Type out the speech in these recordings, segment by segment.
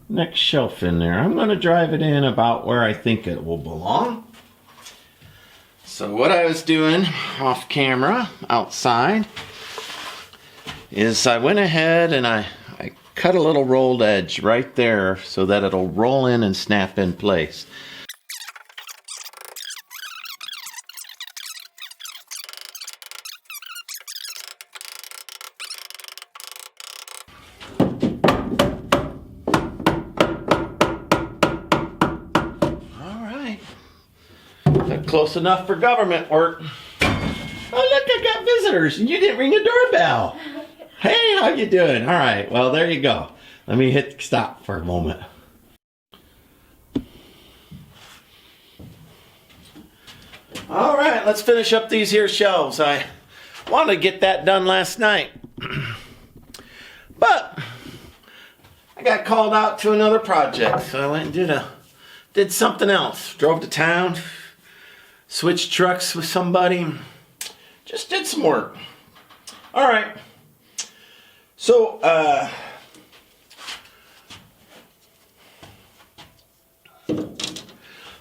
next shelf in there. I'm going to drive it in about where I think it will belong. So what I was doing off camera outside is I went ahead and I cut a little rolled edge right there so that it'll roll in and snap in place. Close enough for government work. Oh look, I got visitors and you didn't ring the doorbell. Hey, how you doing? All right, well there you go. Let me hit stop for a moment. All right, let's finish up these here shelves. I wanted to get that done last night. But I got called out to another project, so I went and did something else. Drove to town. Switched trucks with somebody, just did some work. All right, so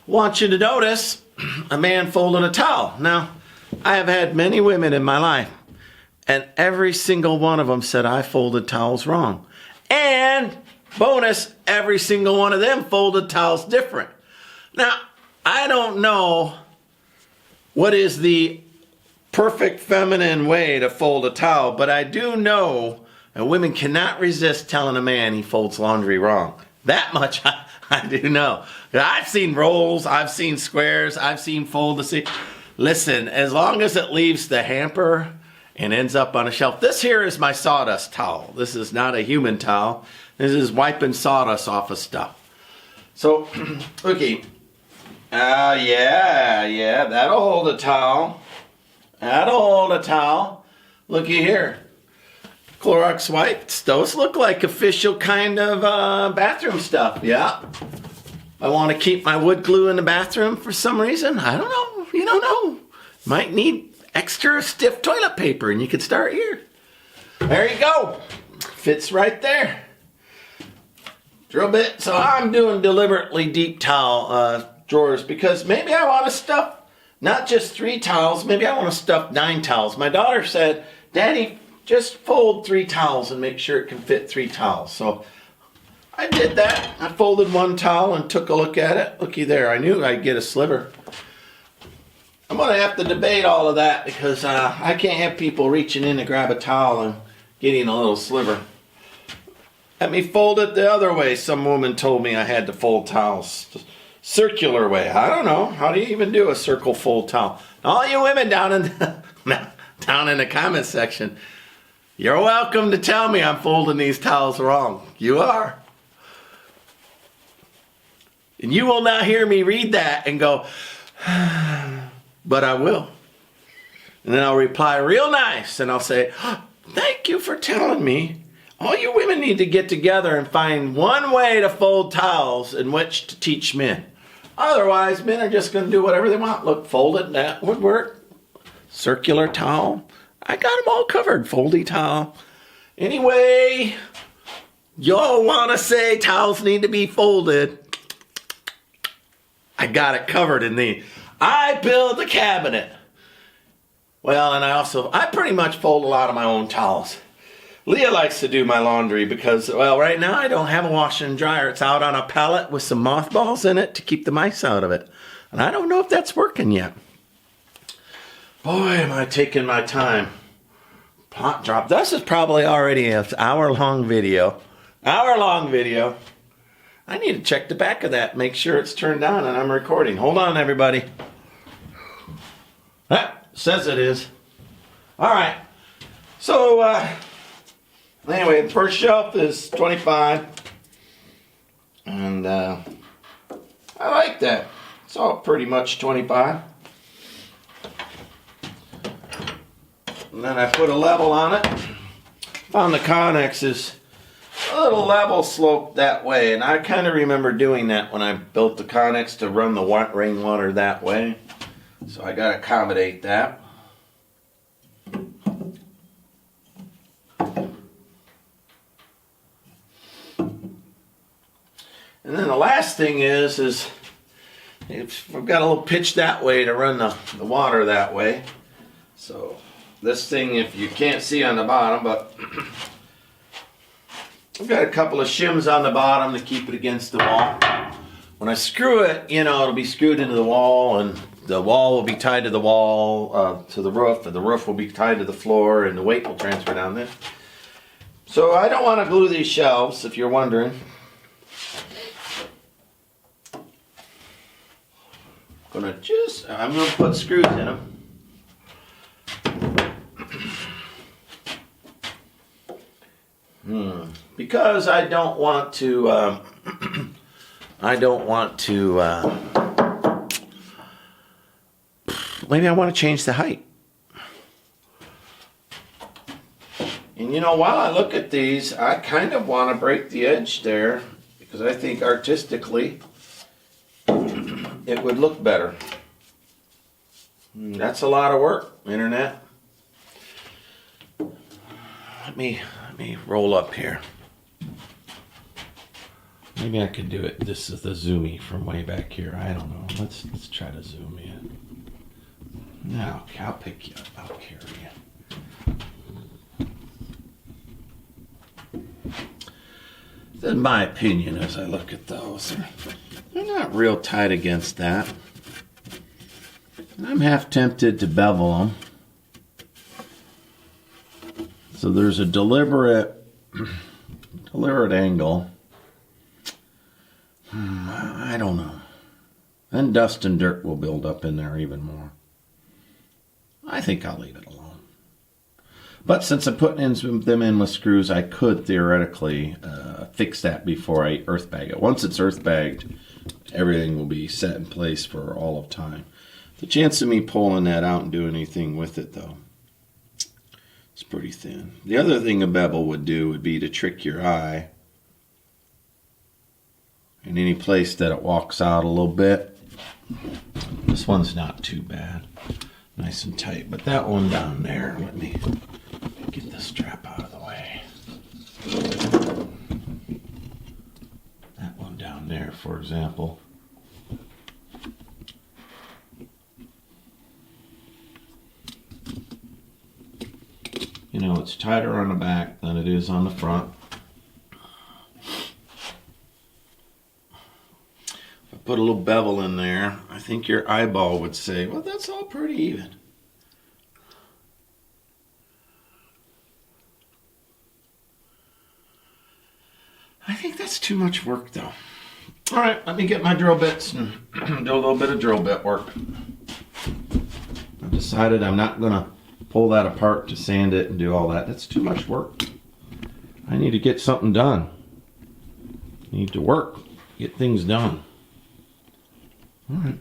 want you to notice a man folding a towel. Now, I have had many women in my life, and every single one of them said I folded towels wrong. And bonus, every single one of them folded towels different. Now, I don't know what is the perfect feminine way to fold a towel, but I do know that women cannot resist telling a man he folds laundry wrong. That much I do know. I've seen rolls, I've seen squares, I've seen fold. Listen, as long as it leaves the hamper and ends up on a shelf. This here is my sawdust towel. This is not a human towel. This is wiping sawdust off of stuff. So, okay. Yeah, that'll hold a towel. That'll hold a towel. Looky here. Clorox wipes. Those look like official kind of bathroom stuff, yeah. I want to keep my wood glue in the bathroom for some reason. I don't know. You don't know. Might need extra stiff toilet paper, and you could start here. There you go. Fits right there. Drill bit. So I'm doing deliberately deep towel drawers because maybe I want to stuff not just 3 towels, maybe I want to stuff 9 towels. My daughter said, Daddy, just fold 3 towels and make sure it can fit 3 towels. So I did that. I folded 1 towel and took a look at it. Looky there, I knew I'd get a sliver. I'm going to have to debate all of that because I can't have people reaching in to grab a towel and getting a little sliver. Let me fold it the other way. Some woman told me I had to fold towels. Circular way. I don't know. How do you even do a circle fold towel? All you women down in the comment section, you're welcome to tell me I'm folding these towels wrong. You are. And you will not hear me read that and go, but I will. And then I'll reply real nice and I'll say, thank you for telling me. All you women need to get together and find one way to fold towels in which to teach men. Otherwise, men are just going to do whatever they want. Look, fold it, that would work. Circular towel. I got them all covered. Foldy towel. Anyway, y'all want to say towels need to be folded. I got it covered in the... I build a cabinet. Well, and I pretty much fold a lot of my own towels. Leah likes to do my laundry because, well, right now I don't have a washer and dryer. It's out on a pallet with some mothballs in it to keep the mice out of it. And I don't know if that's working yet. Boy, am I taking my time. Pot drop. This is probably already an hour-long video. Hour-long video. I need to check the back of that, make sure it's turned on and I'm recording. Hold on, everybody. That says it is. All right. So, anyway, the first shelf is 25. And I like that. It's all pretty much 25. And then I put a level on it. Found the Conex is a little level slope that way. And I kind of remember doing that when I built the Conex to run the rainwater that way. So I got to accommodate that. And then the last thing is if we've got a little pitch that way to run the water that way. So this thing, if you can't see on the bottom, but I've got a couple of shims on the bottom to keep it against the wall. When I screw it, you know, it'll be screwed into the wall, and the wall will be tied to the wall, to the roof, and the roof will be tied to the floor, and the weight will transfer down there. So I don't want to glue these shelves, if you're wondering. I'm gonna put screws in them. Because I don't want to, maybe I want to change the height. And you know, while I look at these, I kind of want to break the edge there, because I think artistically it would look better. That's a lot of work, internet. Let me roll up here. Maybe I could do it. This is the zoomy from way back here. I don't know. Let's try to zoom in. No, I'll pick you up. I'll carry you. In my opinion, as I look at those, they're not real tight against that. I'm half tempted to bevel them. So there's a deliberate angle. I don't know. Then dust and dirt will build up in there even more. I think I'll leave it alone. But since I'm putting them in with screws, I could theoretically fix that before I earthbag it. Once it's earthbagged, everything will be set in place for all of time. The chance of me pulling that out and doing anything with it, though, it's pretty thin. The other thing a bevel would do would be to trick your eye. In any place that it walks out a little bit. This one's not too bad. Nice and tight. But that one down there, let me get the strap out of the way. That one down there, for example. You know, it's tighter on the back than it is on the front. If I put a little bevel in there, I think your eyeball would say, well, that's all pretty even. I think that's too much work, though. All right, let me get my drill bits and do a little bit of drill bit work. I've decided I'm not going to pull that apart to sand it and do all that. That's too much work. I need to get something done. I need to work, get things done. All right.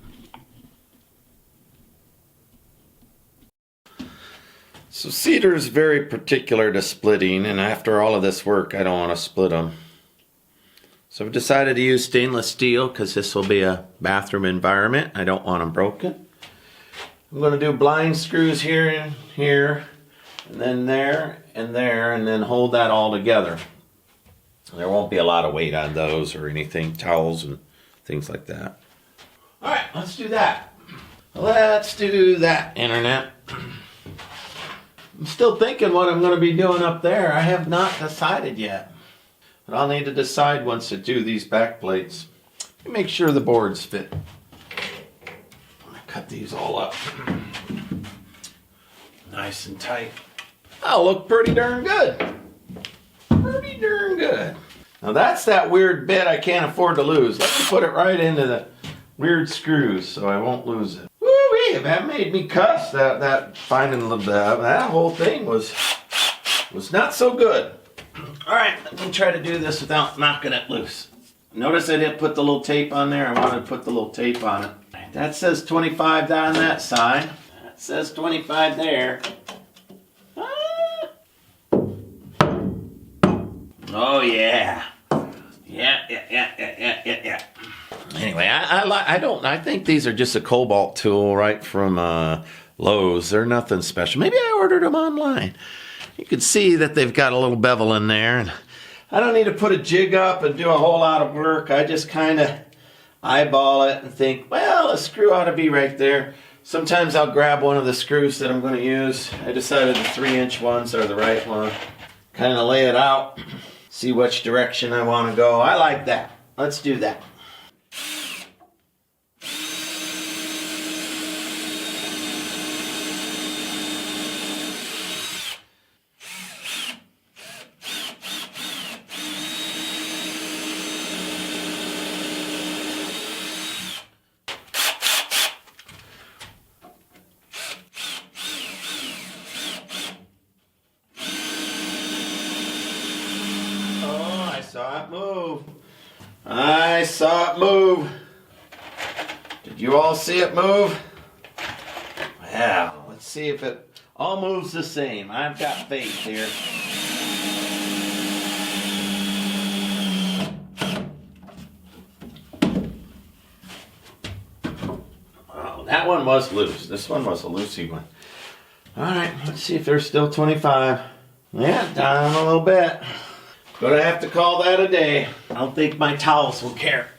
So cedar is very particular to splitting, and after all of this work, I don't want to split them. So I've decided to use stainless steel because this will be a bathroom environment. I don't want them broken. I'm going to do blind screws here and here, and then there and there, and then hold that all together. There won't be a lot of weight on those or anything, towels and things like that. All right, let's do that. Let's do that, internet. I'm still thinking what I'm going to be doing up there. I have not decided yet. But I'll need to decide once I do these back plates. Make sure the boards fit. Cut these all up. Nice and tight. That'll look pretty darn good. Pretty darn good. Now that's that weird bit I can't afford to lose. Let me put it right into the weird screws so I won't lose it. Woo-wee, that made me cuss. That finding that whole thing was not so good. All right, let me try to do this without knocking it loose. Notice I didn't put the little tape on there. I wanted to put the little tape on it. That says 25 down that side. That says 25 there. Ah. Oh yeah. Yeah. Anyway, I think these are just a cobalt tool right from Lowe's. They're nothing special. Maybe I ordered them online. You can see that they've got a little bevel in there. And I don't need to put a jig up and do a whole lot of work. I just kind of eyeball it and think, well, a screw ought to be right there. Sometimes I'll grab one of the screws that I'm going to use. I decided the 3-inch ones are the right one. Kind of lay it out, see which direction I want to go. I like that. Let's do that. Saw it move. I saw it move. Did you all see it move? Well, let's see if it all moves the same. I've got faith here. Oh, that one was loose. This one was a loosey one. All right, let's see if there's still 25. Yeah, down a little bit. Gonna have to call that a day. I don't think my towels will care.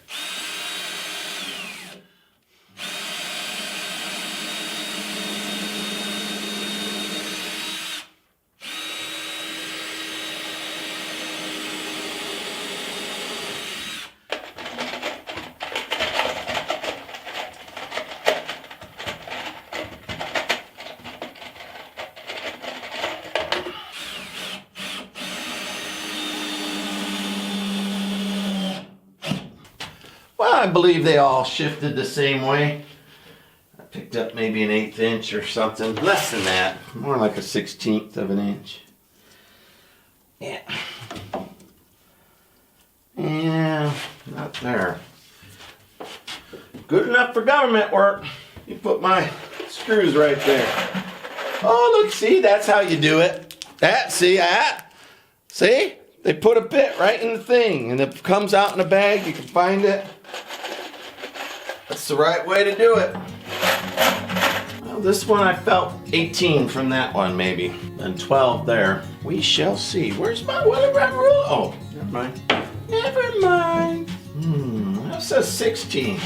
Well, I believe they all shifted the same way. I picked up maybe an 1/8 inch or something. Less than that. More like a 1/16 of an inch. Yeah. Yeah, not there. Good enough for government work. You put my screws right there. Oh, look, see, that's how you do it. See? They put a bit right in the thing, and it comes out in a bag. You can find it. That's the right way to do it. Well, this one I felt 18 from that one, maybe, and 12 there. We shall see. Where's my Willebrand rule? Oh, never mind. Never mind. That says 16.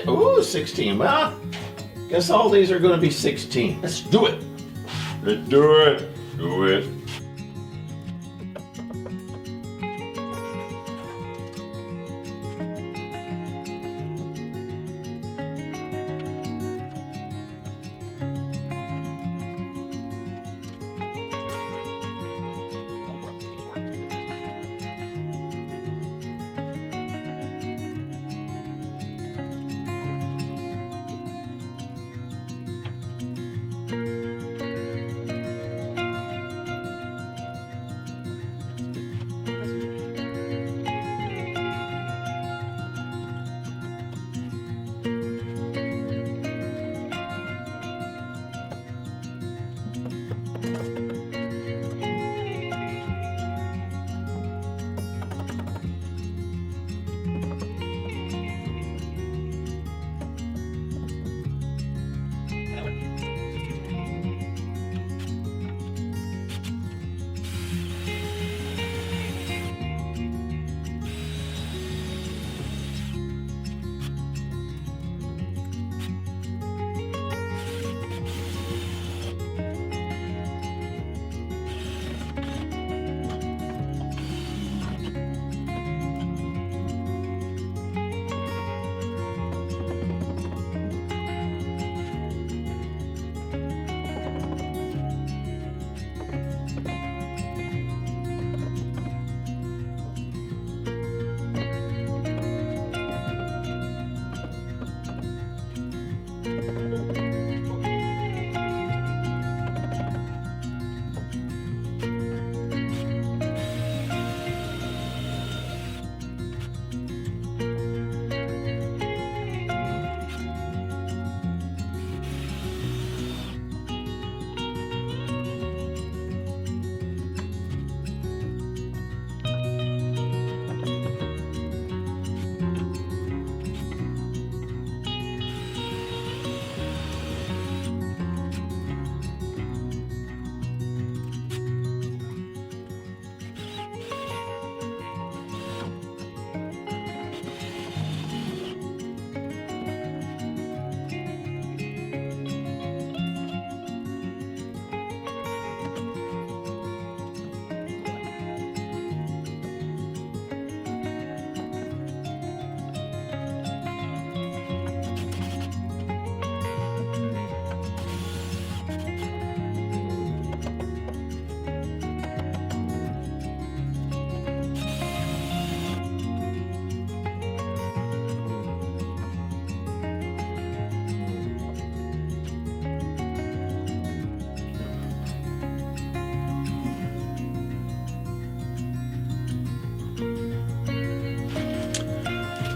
Ooh, 16. Well, guess all these are going to be 16. Let's do it. Let's do it. Do it.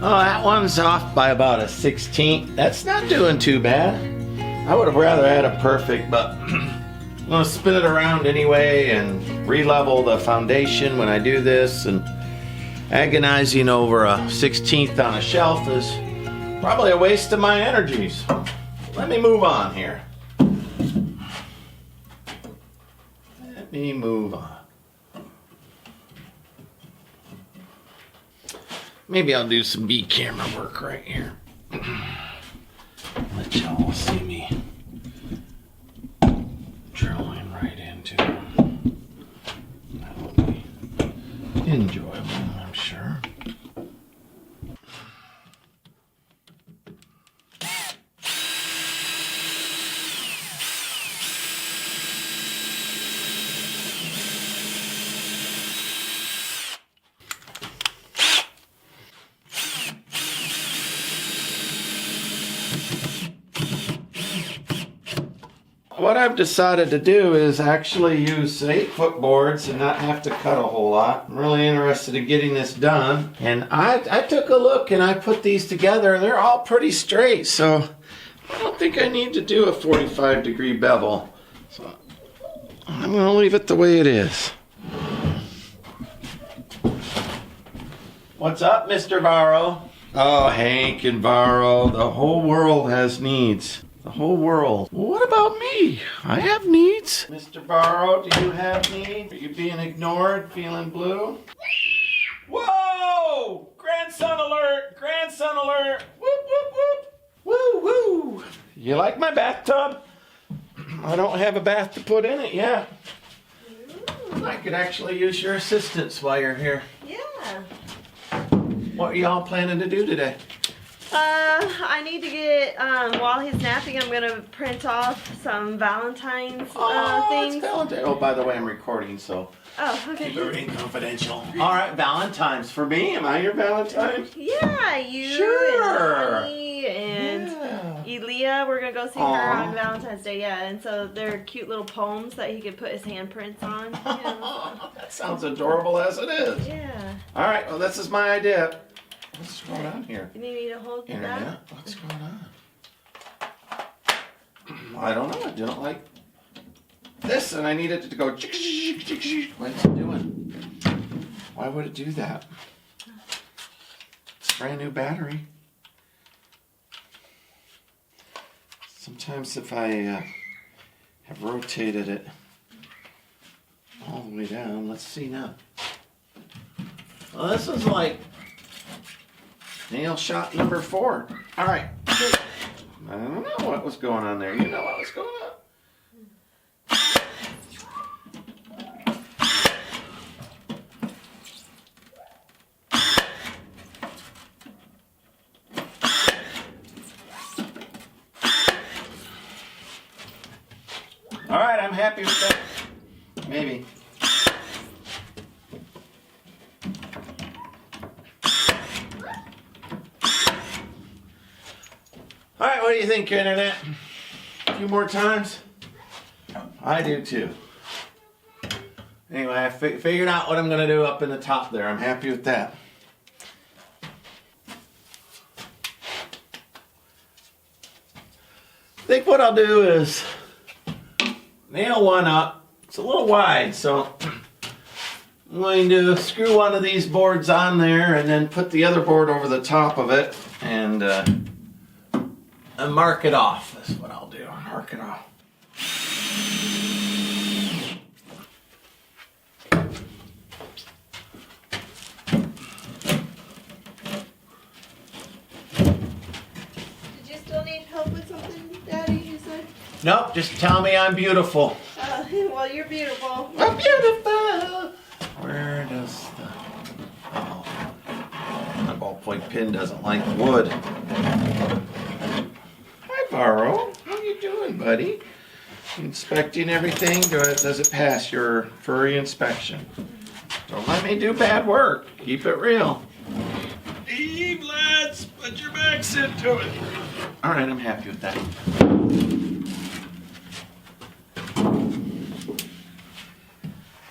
Oh, that one's off by about a 16th. That's not doing too bad. I would have rather had a perfect, but I'm gonna spin it around anyway and re-level the foundation when I do this, and agonizing over a 16th on a shelf is probably a waste of my energies. Let me move on here. Let me move on. Maybe I'll do some B camera work right here. Let y'all see me drilling right into them. That'll be enjoyable, I'm sure. What I've decided to do is actually use 8-foot boards and not have to cut a whole lot. I'm really interested in getting this done. And I took a look and I put these together. They're all pretty straight, so I don't think I need to do a 45-degree bevel. So I'm going to leave it the way it is. What's up, Mr. Varro? Oh, Hank and Varro, the whole world has needs. The whole world. What about me? I have needs. Mr. Varro, do you have needs? Are you being ignored? Feeling blue? Whoa! Grandson alert! Grandson alert! Whoop, whoop, whoop! Woo, woo! You like my bathtub? I don't have a bath to put in it yet. I could actually use your assistance while you're here. Yeah. What are y'all planning to do today? I need to get, while he's napping, I'm going to print off some Valentine's things. It's Valentine. Oh, by the way, I'm recording, so Oh, okay. keep everything confidential. All right, Valentine's for me. Am I your Valentine? Yeah, you Sure. and Lonnie and Elia. We're going to go see her on Valentine's Day, yeah. And so they're cute little poems that he could put his handprints on. That sounds adorable as it is. Yeah. All right, well, this is my idea. What's going on here? You need me to hold Internet? that? What's going on? I don't know. I don't like this, and I need it to go. What's it doing? Why would it do that? It's a brand new battery. Sometimes if I have rotated it all the way down, let's see now. Well, this is like nail shot number 4. All right. I don't know what was going on there. You know what was going on. All right, I'm happy with that. Maybe. All right, what do you think, Internet? A few more times? I do too. Anyway, I figured out what I'm going to do up in the top there. I'm happy with that. I think what I'll do is nail one up. It's a little wide, so I'm going to screw one of these boards on there and then put the other board over the top of it and mark it off. That's what I'll do. Mark it off. Did you still need help with something, Daddy, you said? Nope, just tell me I'm beautiful. Well, you're beautiful. I'm beautiful. Where does the... Oh, my ballpoint pen doesn't like wood. Hi, Varro. How you doing, buddy? Inspecting everything? Does it pass your furry inspection? Don't let me do bad work. Keep it real. Eve, lads, put your backs into it. All right, I'm happy with that.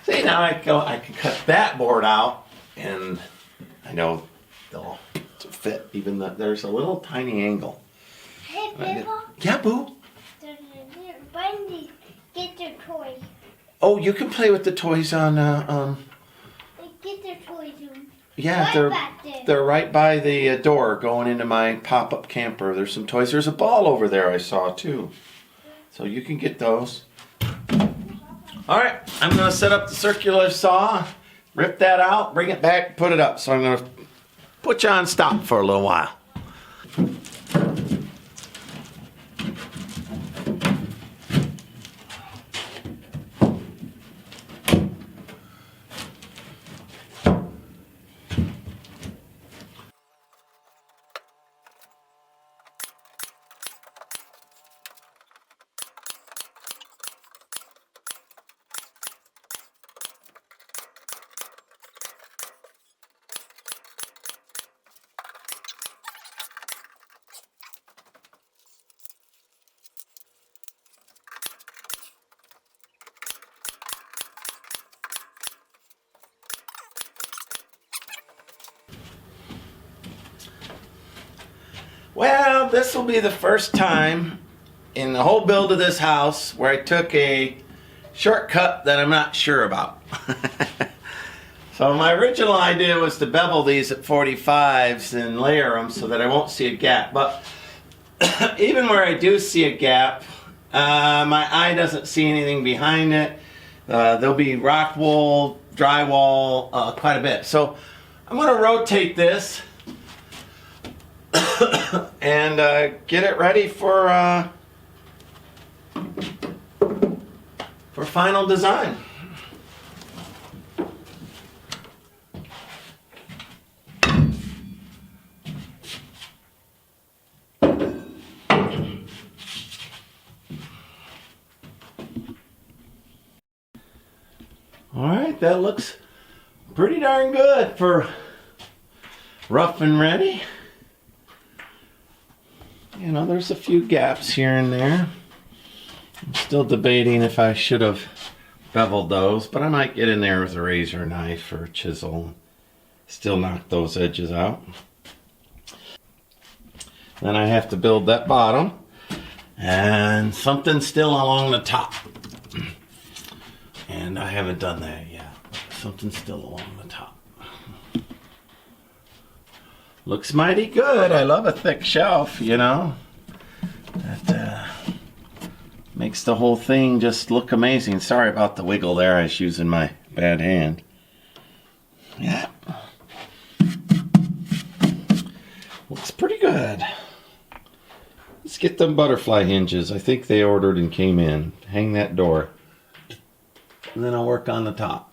See, now I can cut that board out, and I know they'll fit, even though there's a little tiny angle. Hey, Pippa. Yeah, Boo? Bundy, get their toys. Oh, you can play with the toys on, Get their toys. yeah, Right back there. they're right by the door going into my pop-up camper. There's some toys. There's a ball over there I saw too. So you can get those. All right, I'm gonna set up the circular saw, rip that out, bring it back, put it up. So I'm gonna put you on stop for a little while. Well, this will be the first time in the whole build of this house where I took a shortcut that I'm not sure about. So my original idea was to bevel these at 45s and layer them so that I won't see a gap. But even where I do see a gap, my eye doesn't see anything behind it. There'll be rock wool, drywall, quite a bit. So I'm going to rotate this and get it ready for final design. All right, that looks pretty darn good for rough and ready. You know, there's a few gaps here and there. I'm still debating if I should have beveled those, but I might get in there with a razor knife or a chisel. Still knock those edges out. Then I have to build that bottom and something still along the top. And I haven't done that yet. Something still along the top. Looks mighty good. I love a thick shelf, you know. That makes the whole thing just look amazing. Sorry about the wiggle there. I was using my bad hand. Yeah. Looks pretty good. Let's get them butterfly hinges. I think they ordered and came in. Hang that door. And then I'll work on the top.